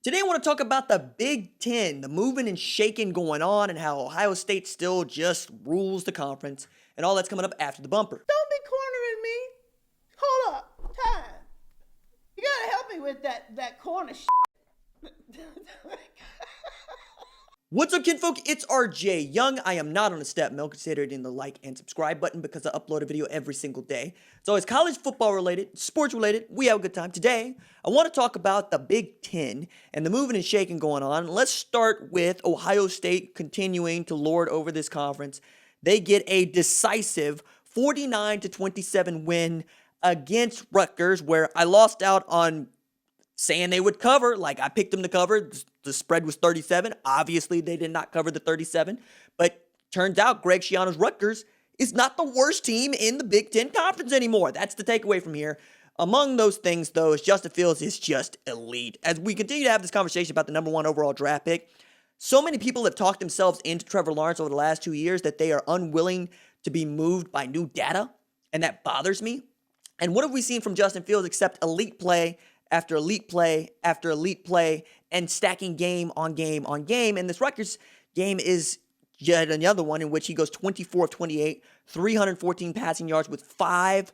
Today, I want to talk about the Big Ten, the moving and shaking going on, and how Ohio State still just rules the conference, and all that's coming up after the bumper. Don't be cornering me. Hold up. Time. You gotta help me with that corner shit. What's up, kinfolk? It's RJ Young. I am not on a step mill. Consider hitting the like and subscribe button because I upload a video every single day. It's always college football related, sports related. We have a good time. Today, I want to talk about the Big Ten and the moving and shaking going on. Let's start with Ohio State continuing to lord over this conference. They get a decisive 49-27 win against Rutgers, where I lost out on saying they would cover. Like, I picked them to cover. The spread was 37. Obviously, they did not cover the 37. But turns out Greg Schiano's Rutgers is not the worst team in the Big Ten Conference anymore. That's the takeaway from here. Among those things, though, is Justin Fields is just elite. As we continue to have this conversation about the number one overall draft pick, so many people have talked themselves into Trevor Lawrence over the last 2 years that they are unwilling to be moved by new data, and that bothers me. And what have we seen from Justin Fields except elite play after elite play after elite play and stacking game on game on game? And this Rutgers game is yet another one in which he goes 24 of 28, 314 passing yards with 5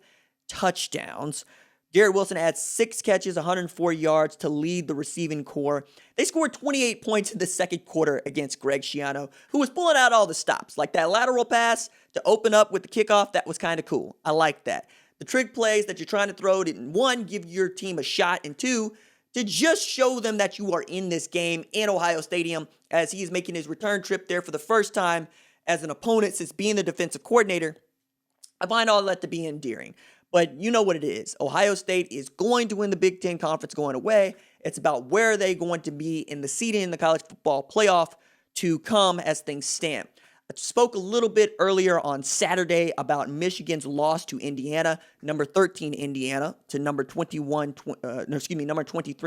touchdowns. Garrett Wilson adds 6 catches, 104 yards to lead the receiving core. They scored 28 points in the second quarter against Greg Schiano, who was pulling out all the stops. Like that lateral pass to open up with the kickoff, that was kind of cool. I like that. The trick plays that you're trying to throw to, one, give your team a shot, and two, to just show them that you are in this game in Ohio Stadium, as he is making his return trip there for the first time as an opponent since being the defensive coordinator. I find all that to be endearing. But you know what it is. Ohio State is going to win the Big Ten Conference going away. It's about where are they going to be in the seeding in the college football playoff to come as things stand. I spoke a little bit earlier on Saturday about Michigan's loss to Indiana, number 13 Indiana to number 23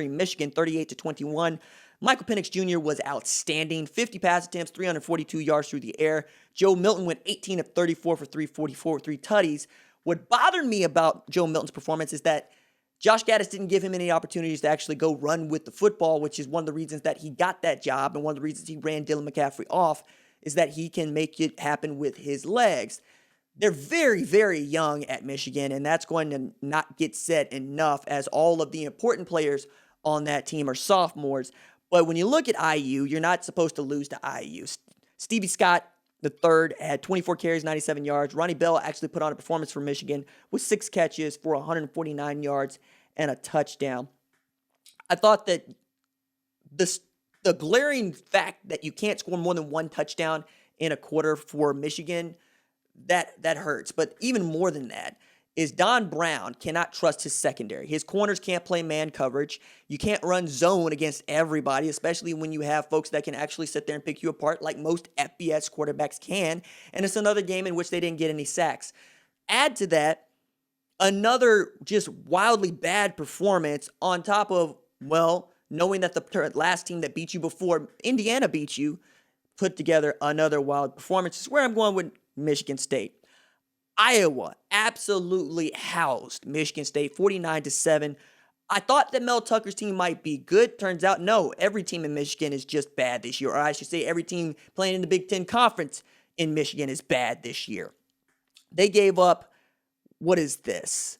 Michigan, 38-21. Michael Penix Jr. was outstanding, 50 pass attempts, 342 yards through the air. Joe Milton went 18 of 34 for 344 with 3 tutties. What bothered me about Joe Milton's performance is that Josh Gattis didn't give him any opportunities to actually go run with the football, which is one of the reasons that he got that job and one of the reasons he ran Dylan McCaffrey off, is that he can make it happen with his legs. They're very, very young at Michigan, and that's going to not get said enough, as all of the important players on that team are sophomores. But when you look at IU, you're not supposed to lose to IU. Stevie Scott, the third, had 24 carries, 97 yards. Ronnie Bell actually put on a performance for Michigan with 6 catches for 149 yards and a touchdown. I thought that the glaring fact that you can't score more than 1 touchdown in a quarter for Michigan, that hurts. But even more than that is Don Brown cannot trust his secondary. His corners can't play man coverage. You can't run zone against everybody, especially when you have folks that can actually sit there and pick you apart like most FBS quarterbacks can. And it's another game in which they didn't get any sacks. Add to that another just wildly bad performance on top of, well, knowing that the last team that beat you before Indiana beat you put together another wild performance. This is where I'm going with Michigan State. Iowa absolutely housed Michigan State 49-7. I thought that Mel Tucker's team might be good. Turns out, no, every team in Michigan is just bad this year. Or I should say every team playing in the Big Ten Conference in Michigan is bad this year. They gave up, what is this?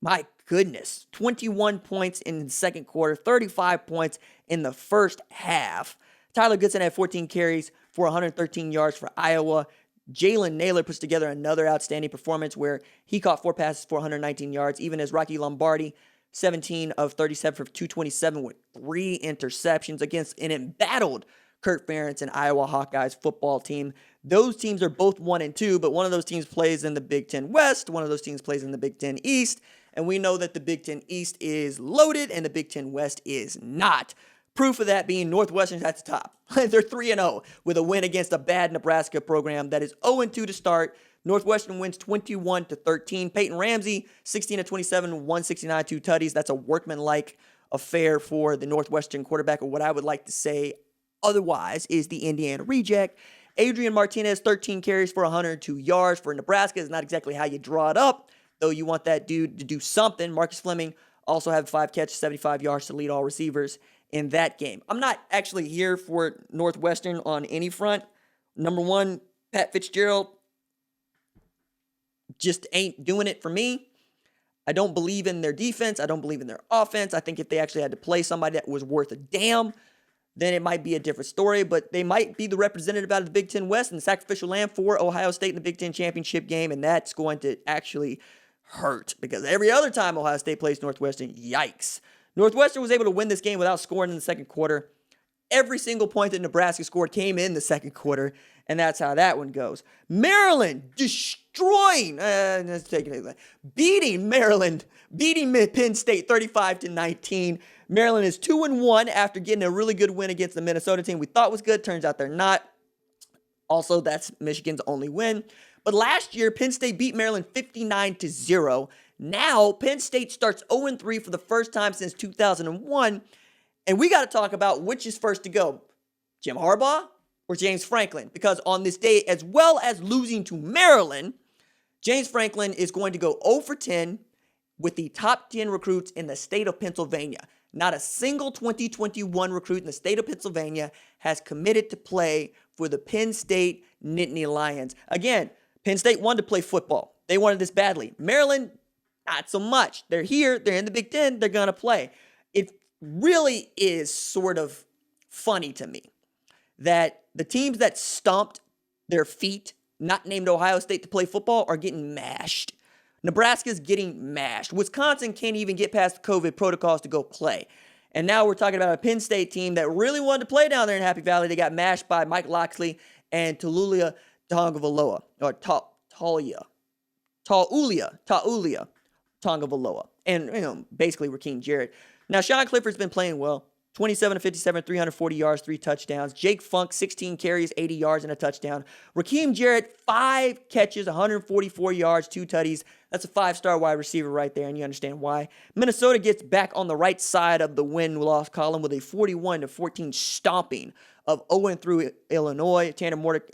My goodness, 21 points in the second quarter, 35 points in the first half. Tyler Goodson had 14 carries for 113 yards for Iowa. Jalen Naylor puts together another outstanding performance where he caught 4 passes for 119 yards, even as Rocky Lombardi, 17 of 37 for 227 with 3 interceptions against an embattled Kirk Ferentz and Iowa Hawkeyes football team. Those teams are both 1-2, but one of those teams plays in the Big Ten West, one of those teams plays in the Big Ten East, and we know that the Big Ten East is loaded and the Big Ten West is not. Proof of that being Northwestern's at the top. They're 3-0 with a win against a bad Nebraska program that is 0-2 to start. Northwestern wins 21-13. Peyton Ramsey, 16-27, 169, 2 tutties. That's a workmanlike affair for the Northwestern quarterback, or what I would like to say otherwise is the Indiana reject. Adrian Martinez, 13 carries for 102 yards for Nebraska. Is not exactly how you draw it up, though you want that dude to do something. Marcus Fleming, Also had 5 catches, 75 yards to lead all receivers in that game. I'm not actually here for Northwestern on any front. Number one, Pat Fitzgerald just ain't doing it for me. I don't believe in their defense. I don't believe in their offense. I think if they actually had to play somebody that was worth a damn, then it might be a different story. But they might be the representative out of the Big Ten West and the sacrificial lamb for Ohio State in the Big Ten championship game, and that's going to actually hurt because every other time Ohio State plays Northwestern, yikes. Northwestern was able to win this game without scoring in the second quarter. Every single point that Nebraska scored came in the second quarter, and that's how that one goes. Maryland beating Penn State 35-19. Maryland is 2-1 after getting a really good win against the Minnesota team we thought was good. Turns out they're not. Also, that's Michigan's only win. But last year, Penn State beat Maryland 59-0. Now, Penn State starts 0-3 for the first time since 2001. And we got to talk about which is first to go, Jim Harbaugh or James Franklin. Because on this day, as well as losing to Maryland, James Franklin is going to go 0-10 with the top 10 recruits in the state of Pennsylvania. Not a single 2021 recruit in the state of Pennsylvania has committed to play for the Penn State Nittany Lions. Again, Penn State wanted to play football. They wanted this badly. Maryland, not so much. They're here. They're in the Big Ten. They're going to play. It really is sort of funny to me that the teams that stomped their feet, not named Ohio State to play football, are getting mashed. Nebraska's getting mashed. Wisconsin can't even get past the COVID protocols to go play. And now we're talking about a Penn State team that really wanted to play down there in Happy Valley. They got mashed by Mike Loxley and Taulia Tagovailoa, or Taulia Tagovailoa, and basically Rakeem Jarrett. Now, Sean Clifford's been playing well. 27-57, 340 yards, 3 touchdowns. Jake Funk, 16 carries, 80 yards, and a touchdown. Rakeem Jarrett, 5 catches, 144 yards, 2 tutties. That's a 5-star wide receiver right there, and you understand why. Minnesota gets back on the right side of the win-loss column with a 41-14 stomping of 0-3 Illinois. Tanner Morgan,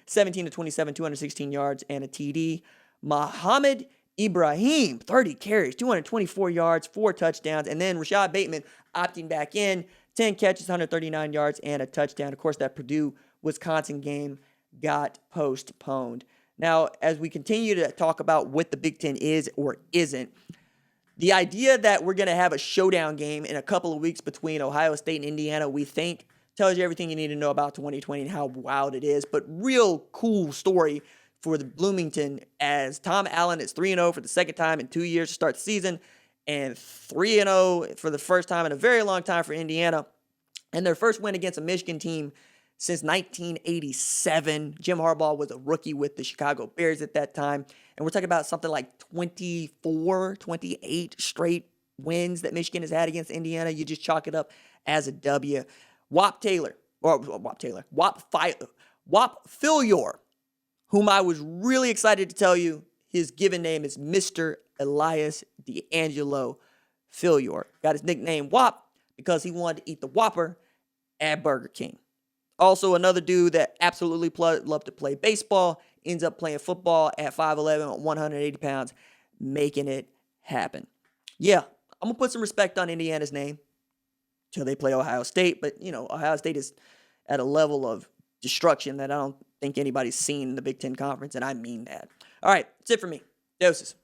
17-27, 216 yards, and a TD. Mohamed Ibrahim, 30 carries, 224 yards, 4 touchdowns. And then Rashad Bateman opting back in, 10 catches, 139 yards, and a touchdown. Of course, that Purdue-Wisconsin game got postponed. Now, as we continue to talk about what the Big Ten is or isn't, the idea that we're going to have a showdown game in a couple of weeks between Ohio State and Indiana, we think, tells you everything you need to know about 2020 and how wild it is. But real cool story for the Bloomington, as Tom Allen is 3-0 for the second time in 2 years to start the season, and 3-0 for the first time in a very long time for Indiana, and their first win against a Michigan team since 1987. Jim Harbaugh was a rookie with the Chicago Bears at that time, and we're talking about something like 24, 28 straight wins that Michigan has had against Indiana. You just chalk it up as a W. Whop Philyor, whom I was really excited to tell you his given name is Mr. Elias D'Angelo Philyor. Got his nickname Whop because he wanted to eat the Whopper at Burger King. Also, another dude that absolutely loved to play baseball, ends up playing football at 5'11", 180 pounds, making it happen. Yeah, I'm going to put some respect on Indiana's name till they play Ohio State, but, Ohio State is at a level of destruction that I don't think anybody's seen in the Big Ten Conference, and I mean that. All right, that's it for me. Doses.